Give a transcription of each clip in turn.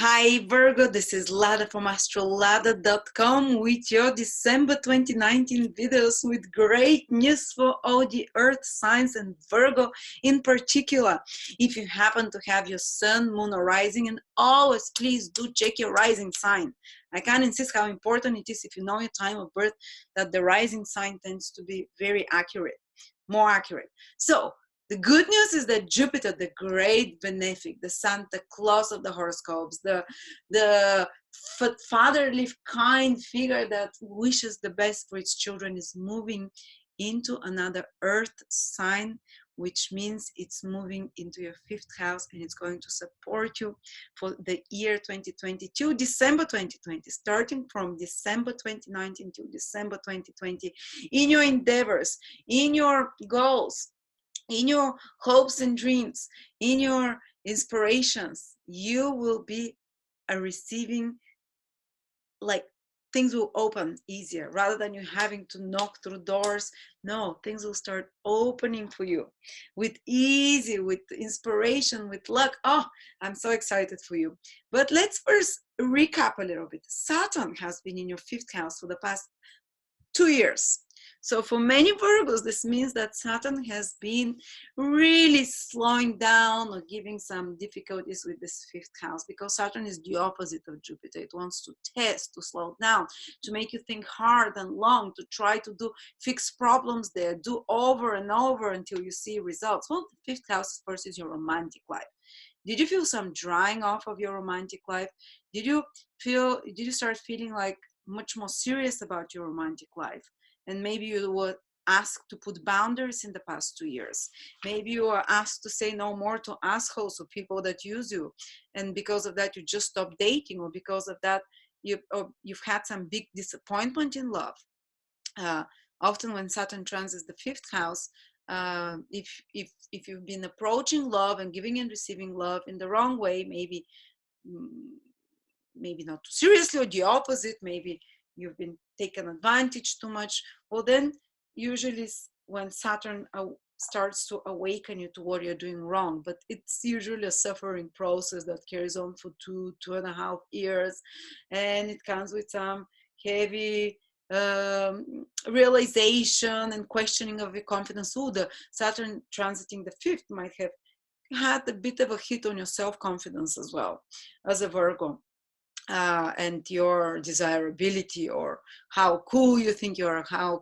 Hi Virgo, this is Lada from astrolada.com with your December 2019 videos with great news for all the earth signs and Virgo in particular. If you happen to have your sun, moon or rising, and always please do check your rising sign. I can't insist how important it is if you know your time of birth that the rising sign tends to be very accurate, more accurate. So the good news is that Jupiter, the great benefic, the Santa Claus of the horoscopes, the fatherly kind figure that wishes the best for its children, is moving into another earth sign, which means it's moving into your fifth house and it's going to support you for the year 2022, December 2020, starting from December 2019 to December 2020, in your endeavors, in your goals, in your hopes and dreams, in your inspirations. You will be receiving, like, things will open easier rather than you having to knock through doors. No, things will start opening for you with easy, with inspiration, with luck. Oh, I'm so excited for you. But let's first recap a little bit. Saturn has been in your fifth house for the past 2 years. So for many Virgos, this means that Saturn has been really slowing down or giving some difficulties with this fifth house, because Saturn is the opposite of Jupiter. It wants to test, to slow down, to make you think hard and long, to try to fix problems there, do over and over until you see results. Well, the fifth house first is your romantic life. Did you feel some drying off of your romantic life? Did you start feeling like much more serious about your romantic life? And maybe you were asked to put boundaries in the past 2 years. Maybe you were asked to say no more to assholes or people that use you, and because of that you just stopped dating, or because of that you've had some big disappointment in love. Often when Saturn transits the fifth house, if you've been approaching love and giving and receiving love in the wrong way, maybe not too seriously, or the opposite, maybe you've been taken advantage too much, well then usually when Saturn starts to awaken you to what you're doing wrong. But it's usually a suffering process that carries on for 2.5 years, and it comes with some heavy realization and questioning of your confidence. So the Saturn transiting the fifth might have had a bit of a hit on your self-confidence as well as a Virgo. And your desirability, or how cool you think you are, how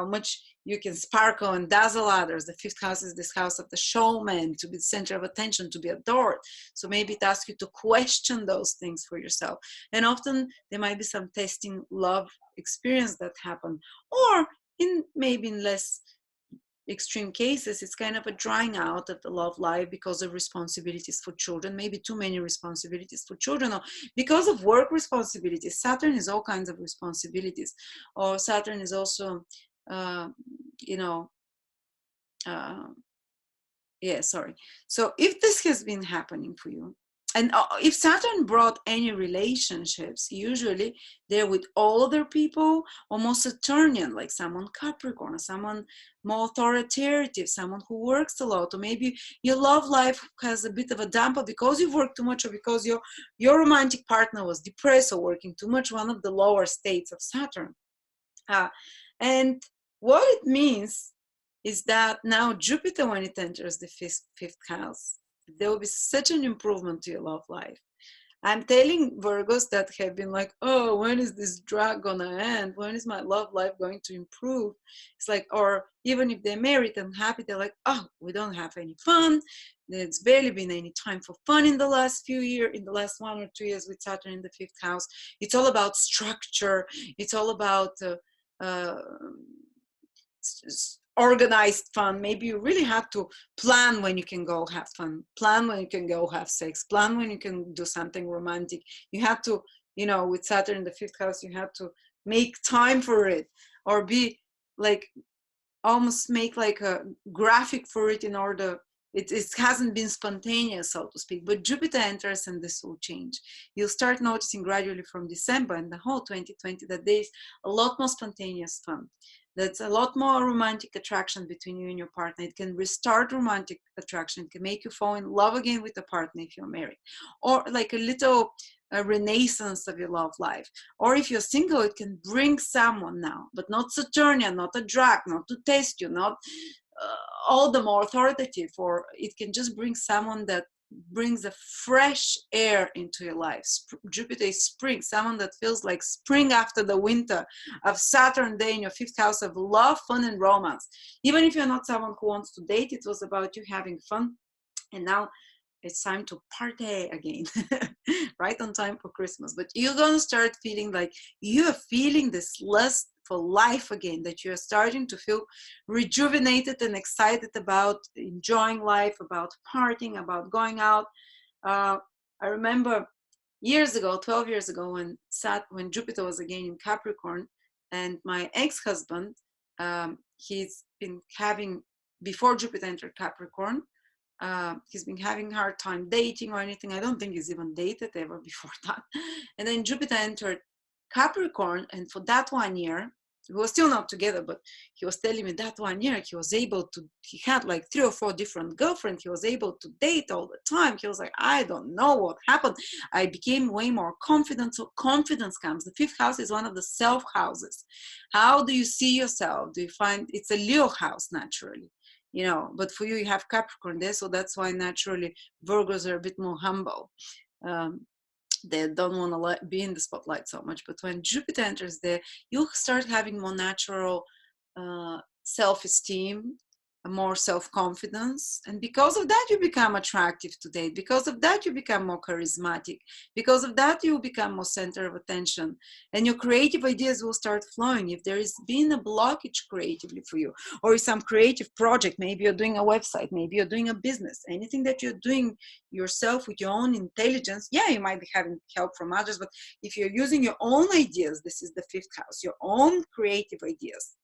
much you can sparkle and dazzle others. The fifth house is this house of the showman, to be the center of attention, to be adored. So maybe it asks you to question those things for yourself. And often there might be some testing love experience that happen, or maybe in less extreme cases, it's kind of a drying out of the love life because of responsibilities for children, maybe too many responsibilities for children, or because of work responsibilities. Saturn is all kinds of responsibilities, or Saturn is also so if this has been happening for you, and if Saturn brought any relationships, usually they're with older people, or more Saturnian, like someone Capricorn, or someone more authoritative, someone who works a lot, or maybe your love life has a bit of a damper because you've worked too much, or because your romantic partner was depressed or working too much, one of the lower states of Saturn. And what it means is that now Jupiter, when it enters the fifth house, there will be such an improvement to your love life. I'm telling Virgos that have been like, oh, when is this drag gonna end? When is my love life going to improve? It's like, or even if they're married and happy, they're like, oh, we don't have any fun. There's barely been any time for fun in the last 1 or 2 years with Saturn in the fifth house. It's all about structure. It's all about organized fun. Maybe you really have to plan when you can go have fun, plan when you can go have sex, plan when you can do something romantic. You have to, with Saturn in the fifth house, you have to make time for it, or be like, almost make like a graphic for it in order. It hasn't been spontaneous, so to speak. But Jupiter enters and this will change. You'll start noticing gradually from December and the whole 2020 that there's a lot more spontaneous fun. That's a lot more romantic attraction between you and your partner. It can restart romantic attraction. It can make you fall in love again with the partner if you're married, or like a little renaissance of your love life. Or if you're single, it can bring someone now, but not Saturnian, not a drag, not to test you, not all the more authoritative, or it can just bring someone that brings a fresh air into your life. Jupiter is spring, someone that feels like spring after the winter of Saturn day in your fifth house of love, fun, and romance. Even if you're not someone who wants to date, it was about you having fun. And now it's time to party again, right on time for Christmas. But you're going to start feeling like you're feeling this lust for life again, that you're starting to feel rejuvenated and excited about enjoying life, about partying, about going out. I remember years ago, 12 years ago, when Jupiter was again in Capricorn, and my ex-husband, he's been having, before Jupiter entered Capricorn, he's been having a hard time dating or anything. I don't think he's even dated ever before that. And then Jupiter entered Capricorn, and for that 1 year, we were still not together, but he was telling me that 1 year he had like 3 or 4 different girlfriends. He was able to date all the time. He was like, I don't know what happened. I became way more confident. So confidence comes. The fifth house is one of the self houses. How do you see yourself? Do you find it's a Leo house naturally? You know, but for you have Capricorn there, so that's why naturally Virgos are a bit more humble. They don't want to be in the spotlight so much. But when Jupiter enters there, you start having more natural self-esteem, more self-confidence, and because of that you become attractive to date. Because of that you become more charismatic. Because of that you become more center of attention, and your creative ideas will start flowing. If there is been a blockage creatively for you, or some creative project, maybe you're doing a website, maybe you're doing a business, anything that you're doing yourself with your own intelligence, yeah, you might be having help from others, but if you're using your own ideas, this is the fifth house, your own creative ideas.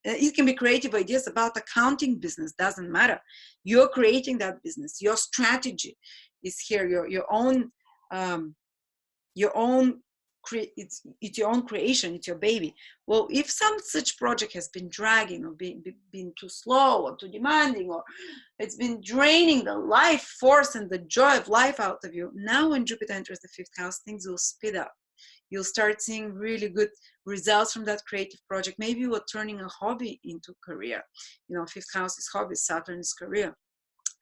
It can be creative ideas about accounting business, doesn't matter. You're creating that business. Your strategy is here. Your own it's your own creation. It's your baby. Well, if some such project has been dragging or been too slow or too demanding, or it's been draining the life force and the joy of life out of you, now when Jupiter enters the fifth house, things will speed up. You'll start seeing really good results from that creative project. Maybe you are turning a hobby into career. You know, fifth house is hobby, Saturn is career.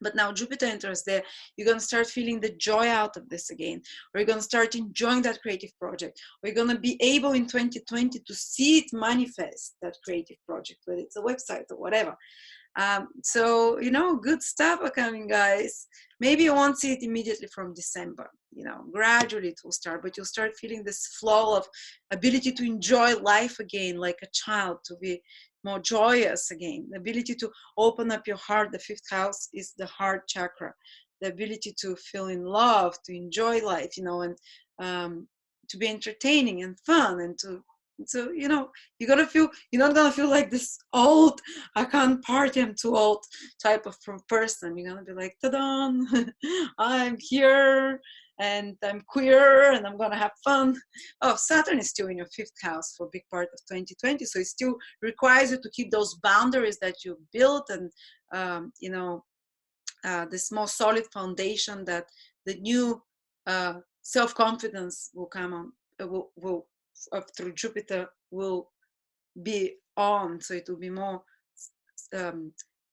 But now Jupiter enters there, you're going to start feeling the joy out of this again, or you're going to start enjoying that creative project, or you're going to be able in 2020 to see it manifest, that creative project, whether it's a website or whatever. So, you know, good stuff are coming, guys. Maybe you won't see it immediately from December, you know, gradually it will start, but you'll start feeling this flow of ability to enjoy life again, like a child, to be more joyous again, the ability to open up your heart. The fifth house is the heart chakra, the ability to feel in love, to enjoy life, you know, and to be entertaining and fun, and to, so, you know, you're not gonna feel like this old, I can't party, I'm too old type of person. You're gonna be like, ta-da, I'm here and I'm queer and I'm gonna have fun. Oh, Saturn is still in your fifth house for a big part of 2020, so it still requires you to keep those boundaries that you built, and you know, this more solid foundation that the new self-confidence will come on, will through Jupiter will be on. So it will be more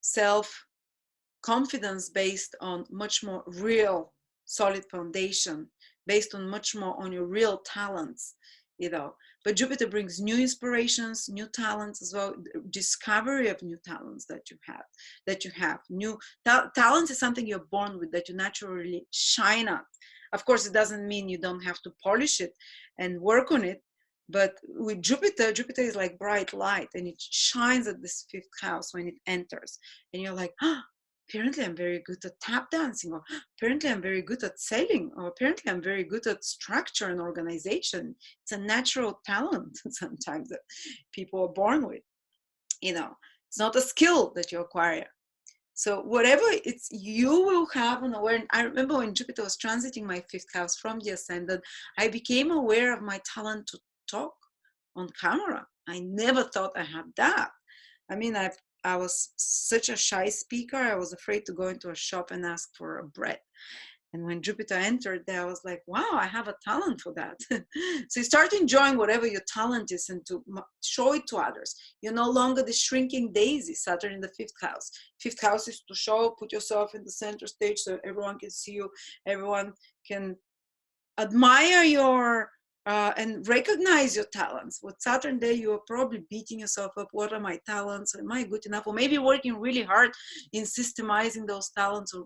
self-confidence based on much more real solid foundation, based on much more on your real talents, you know. But Jupiter brings new inspirations, new talents as well, discovery of new talents that you have. New talents is something you're born with, that you naturally shine at. Of course, it doesn't mean you don't have to polish it and work on it. But with Jupiter is like bright light, and it shines at this fifth house when it enters. And you're like, oh, apparently I'm very good at tap dancing, or apparently I'm very good at sailing, or apparently I'm very good at structure and organization. It's a natural talent sometimes that people are born with. You know, it's not a skill that you acquire. So whatever it's, you will have an awareness. I remember when Jupiter was transiting my fifth house from the ascendant, I became aware of my talent to talk on camera. I never thought I had that. I mean, I was such a shy speaker. I was afraid to go into a shop and ask for a bread. And when Jupiter entered there, I was like, wow, I have a talent for that. So you start enjoying whatever your talent is and to show it to others. You're no longer the shrinking daisy, Saturn in the fifth house. Fifth house is to show, put yourself in the center stage so everyone can see you, everyone can admire your and recognize your talents. With Saturn there, you are probably beating yourself up. What are my talents? Am I good enough? Or maybe working really hard in systemizing those talents or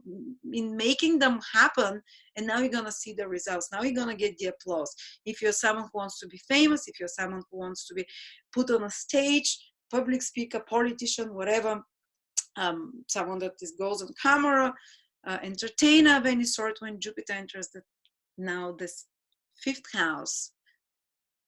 in making them happen. And now you're going to see the results. Now you're going to get the applause. If you're someone who wants to be famous, if you're someone who wants to be put on a stage, public speaker, politician, whatever, someone that goes on camera, entertainer of any sort, when Jupiter enters now this fifth house,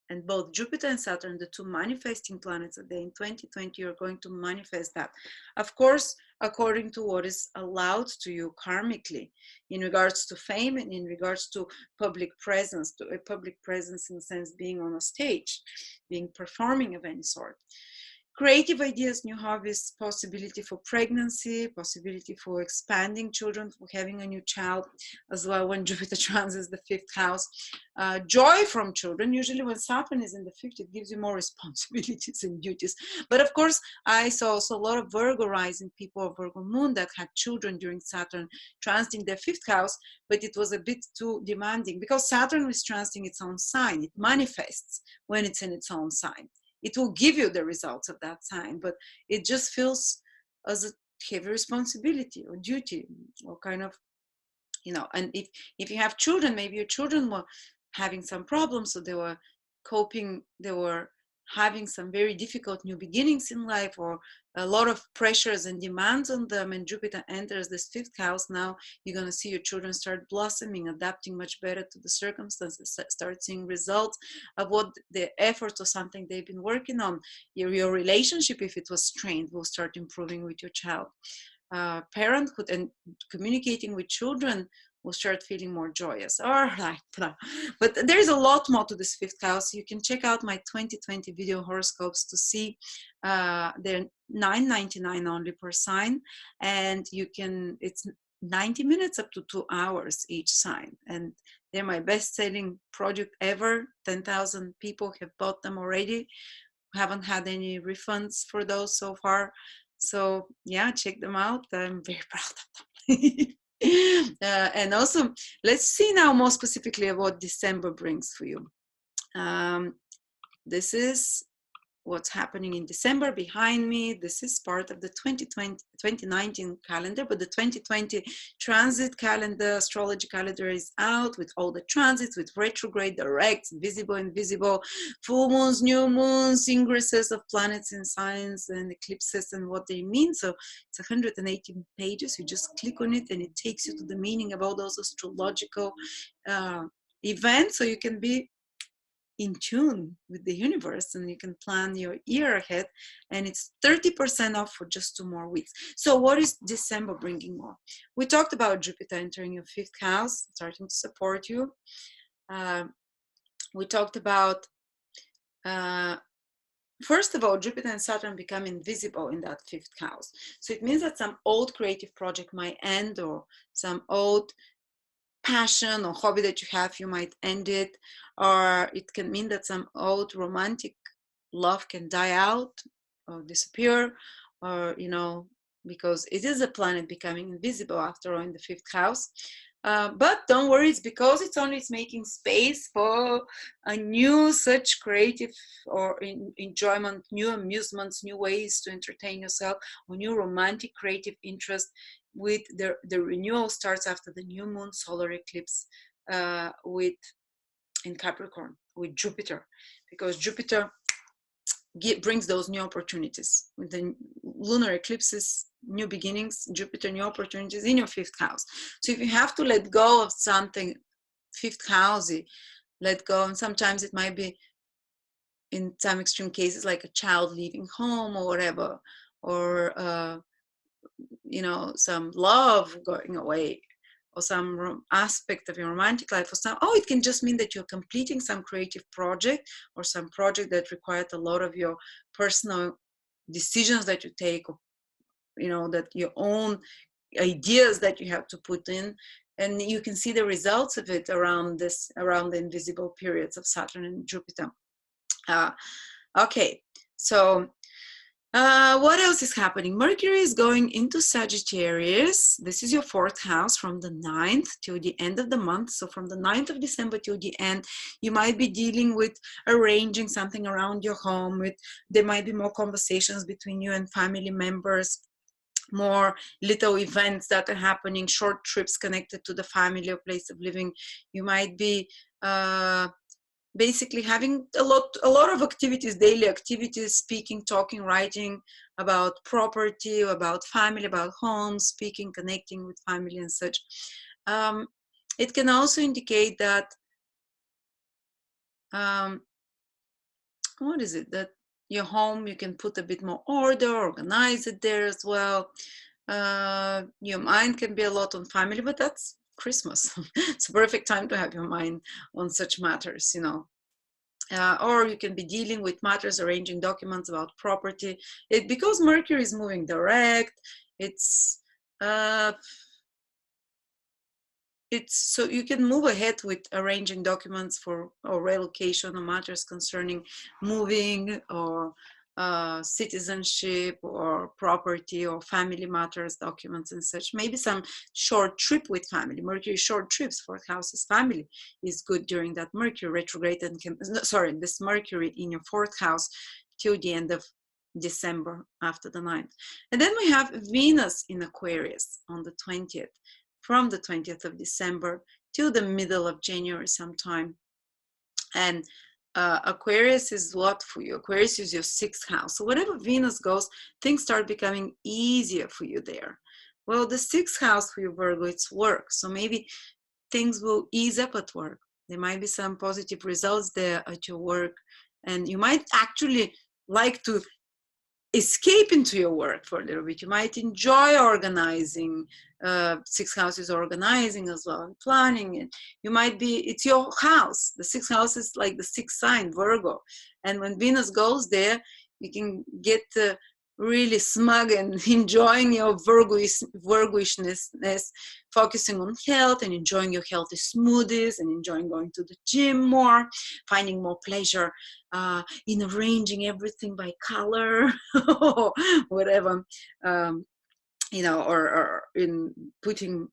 and both Jupiter and Saturn, the two manifesting planets, are there in 2020, you're going to manifest that. Of course, according to what is allowed to you karmically, in regards to fame and in regards to public presence, in the sense being on a stage, being performing of any sort. Creative ideas, new hobbies, possibility for pregnancy, possibility for expanding children, for having a new child, as well when Jupiter transits the fifth house. Joy from children, usually when Saturn is in the fifth, it gives you more responsibilities and duties. But of course, I saw also a lot of Virgo rising people of Virgo moon that had children during Saturn transiting their fifth house, but it was a bit too demanding because Saturn is transiting its own sign. It manifests when it's in its own sign. It will give you the results of that sign, but it just feels as a heavy responsibility or duty or kind of, you know, and if you have children, maybe your children were having some problems, so they were coping, they were having some very difficult new beginnings in life or a lot of pressures and demands on them, and Jupiter enters this fifth house. Now you're going to see your children start blossoming, adapting much better to the circumstances, start seeing results of what the efforts or something they've been working on. Your relationship, if it was strained, will start improving with your child. Parenthood and communicating with children will start feeling more joyous. All right, but there's a lot more to this fifth house. You can check out my 2020 video horoscopes to see. They're $9.99 only per sign, and you can, it's 90 minutes up to 2 hours each sign, and they're my best-selling project ever. 10,000 people have bought them already. Haven't had any refunds for those so far. So yeah, check them out. I'm very proud of them. And also, let's see now more specifically what December brings for you. This is what's happening in December behind me. This is part of the 2019 calendar, but the 2020 transit calendar, astrology calendar is out with all the transits, with retrograde, direct, visible, invisible, full moons, new moons, ingresses of planets in signs and eclipses and what they mean. So it's 180 pages. You just click on it and it takes you to the meaning of all those astrological events, so you can be in tune with the universe and you can plan your year ahead, and it's 30% off for just 2 more weeks. So what is December bringing more? We talked about Jupiter entering your fifth house, starting to support you. We talked about first of all, Jupiter and Saturn become invisible in that fifth house. So it means that some old creative project might end, or some old passion or hobby that you have, you might end it, or it can mean that some old romantic love can die out or disappear, or, you know, because it is a planet becoming invisible after all in the fifth house. But don't worry, it's because it's making space for a new such creative or enjoyment, new amusements, new ways to entertain yourself, or new romantic creative interest. With the renewal starts after the new moon solar eclipse in Capricorn with Jupiter, because Jupiter brings those new opportunities. With the lunar eclipses, new beginnings, Jupiter, new opportunities in your fifth house. So if you have to let go of something, fifth housey, let go, and sometimes it might be, in some extreme cases, like a child leaving home or whatever, or you know, some love going away, or some aspect of your romantic life, or some, oh, it can just mean that you're completing some creative project or some project that required a lot of your personal decisions that you take, or, you know, that your own ideas that you have to put in, and you can see the results of it around the invisible periods of Saturn and Jupiter. Okay, so what else is happening? Mercury is going into Sagittarius. This is your 4th house from the 9th till the end of the month. So from the 9th of December till the end, you might be dealing with arranging something around your home. There might be more conversations between you and family members, more little events that are happening, short trips connected to the family or place of living. You might be basically having a lot of activities, daily activities, speaking, talking, writing about property, about family, about home, speaking, connecting with family and such. It can also indicate that, what is it, that your home, you can put a bit more order, organize it there as well. Your mind can be a lot on family, but that's Christmas. It's a perfect time to have your mind on such matters, you know. Or you can be dealing with matters, arranging documents about property. Because Mercury is moving direct, it's so you can move ahead with arranging documents for or relocation or matters concerning moving or citizenship or property or family matters, documents and such. Maybe some short trip with family. Mercury short trips, 4th house is family, is good during that Mercury retrograde, and this Mercury in your 4th house till the end of December, after the 9th. And then we have Venus in Aquarius on the 20th, from the 20th of December till the middle of January sometime. And Aquarius is what for you? Aquarius is your 6th house. So wherever Venus goes, things start becoming easier for you there. Well, the 6th house for you, Virgo, it's work. So maybe things will ease up at work. There might be some positive results there at your work. And you might actually like to escape into your work for a little bit. You might enjoy organizing. 6th house is organizing as well, and planning it. You might be, it's your house. The 6th house is like the 6th sign, Virgo. And when Venus goes there, you can get really smug and enjoying your Virgoishness, focusing on health and enjoying your healthy smoothies and enjoying going to the gym more, finding more pleasure in arranging everything by color, whatever, you know, or in putting,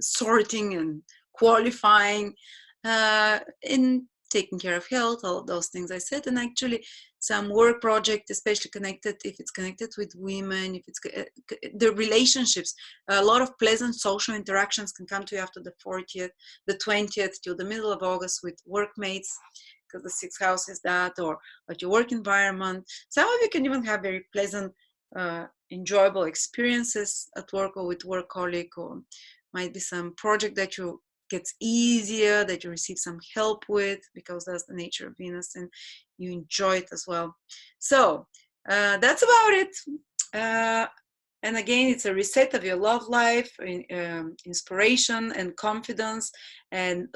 sorting and qualifying, in taking care of health, all those things I said. And actually some work project, especially connected, if it's connected with women, if it's the relationships, a lot of pleasant social interactions can come to you after the 40th, the 20th till the middle of August with workmates, because the 6th house is that, or at your work environment. Some of you can even have very pleasant, enjoyable experiences at work or with work colleague, or might be some project that you gets easier, that you receive some help with, because that's the nature of Venus and you enjoy it as well. So that's about it. And again, it's a reset of your love life, inspiration and confidence and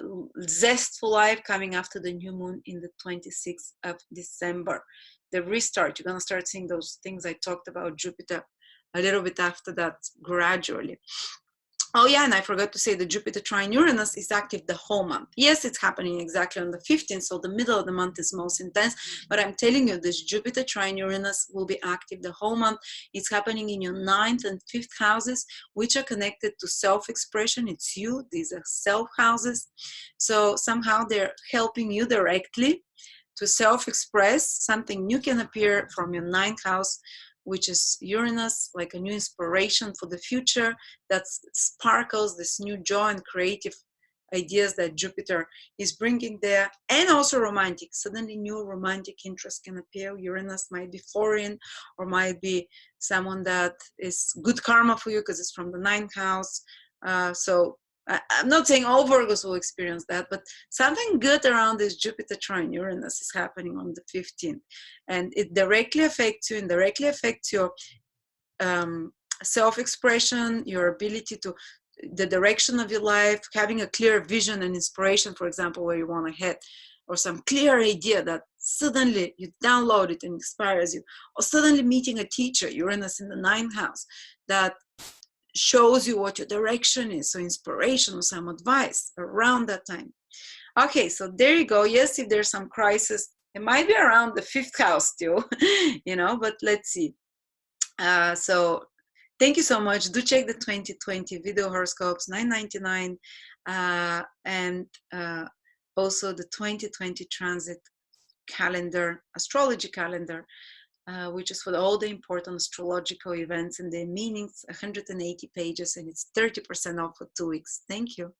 zestful life coming after the new moon in the 26th of December. The restart, you're going to start seeing those things I talked about, Jupiter, a little bit after that, gradually. Oh yeah, and I forgot to say the Jupiter trine Uranus is active the whole month. Yes, it's happening exactly on the 15th, so the middle of the month is most intense, but I'm telling you, this Jupiter trine Uranus will be active the whole month. It's happening in your 9th and 5th houses, which are connected to self-expression. It's you, these are self houses. So somehow they're helping you directly to self-express. Something new can appear from your 9th house, which is Uranus, like a new inspiration for the future that sparkles this new joy and creative ideas that Jupiter is bringing there, and also romantic. Suddenly new romantic interest can appear. Uranus might be foreign or might be someone that is good karma for you because it's from the 9th house. So I'm not saying all Virgos will experience that, but something good around this Jupiter trine Uranus is happening on the 15th. And it directly affects you and directly affects your self-expression, your ability to the direction of your life, having a clear vision and inspiration, for example, where you want to head, or some clear idea that suddenly you download it and inspires you, or suddenly meeting a teacher, Uranus in the 9th house, that shows you what your direction is, so inspiration or some advice around that time. Okay, so there you go. Yes, if there's some crisis, it might be around the 5th house still, you know, but let's see. So thank you so much. Do check the 2020 video horoscopes, $9.99, and also the 2020 transit calendar, astrology calendar, which is for all the important astrological events and their meanings, 180 pages, and it's 30% off for 2 weeks. Thank you.